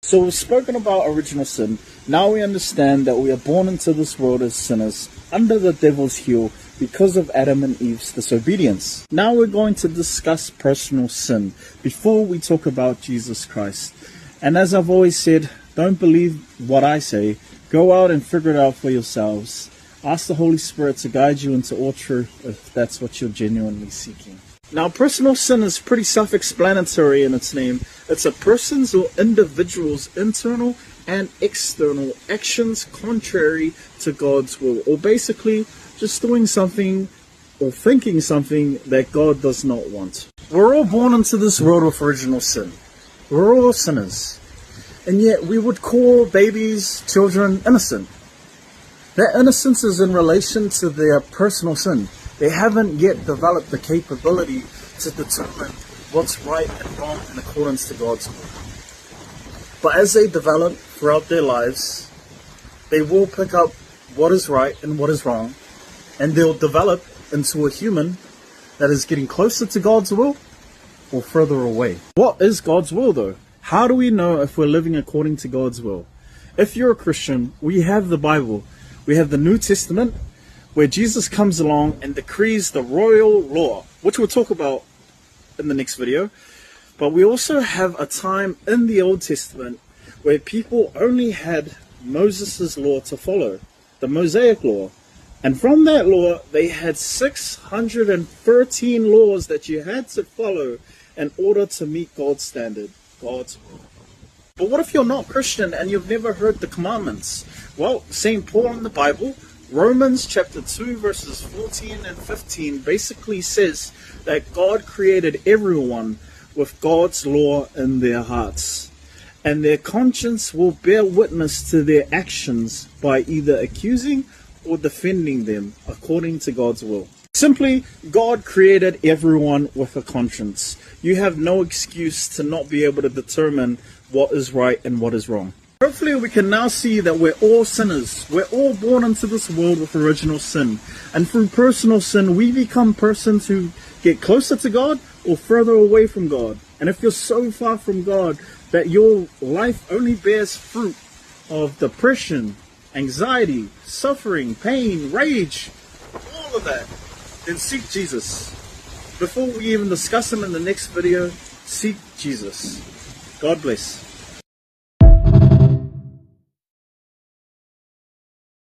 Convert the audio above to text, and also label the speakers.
Speaker 1: So we've spoken about original sin. Now we understand that we are born into this world as sinners, under the devil's heel, because of Adam and Eve's disobedience. Now we're going to discuss personal sin before we talk about Jesus Christ. And as I've always said, don't believe what I say. Go out and figure it out for yourselves. Ask the Holy Spirit to guide you into all truth if that's what you're genuinely seeking. Now, personal sin is pretty self-explanatory in its name. It's a person's or individual's internal and external actions contrary to God's will, or basically just doing something or thinking something that God does not want. We're all born into this world with original sin. We're all sinners. And yet we would call babies, children, innocent. That innocence is in relation to their personal sin. They haven't yet developed the capability to determine what's right and wrong in accordance to God's will. But as they develop throughout their lives, they will pick up what is right and what is wrong, and they'll develop into a human that is getting closer to God's will or further away. What is God's will though? How do we know if we're living according to God's will? If you're a Christian, we have the Bible. We have the New Testament, where Jesus comes along and decrees the royal law, which we'll talk about in the next video. But we also have a time in the Old Testament where people only had Moses' law to follow, the Mosaic law. And from that law, they had 613 laws that you had to follow in order to meet God's standard, God's will. But what if you're not Christian and you've never heard the commandments? Well, St. Paul in the Bible, Romans chapter 2 verses 14 and 15 basically says that God created everyone with God's law in their hearts, and their conscience will bear witness to their actions by either accusing or defending them according to God's will. Simply, God created everyone with a conscience. You have no excuse to not be able to determine what is right and what is wrong. Hopefully we can now see that we're all sinners. We're all born into this world with original sin. And through personal sin, we become persons who get closer to God or further away from God. And if you're so far from God that your life only bears fruit of depression, anxiety, suffering, pain, rage, all of that, then seek Jesus. Before we even discuss him in the next video, seek Jesus. God bless.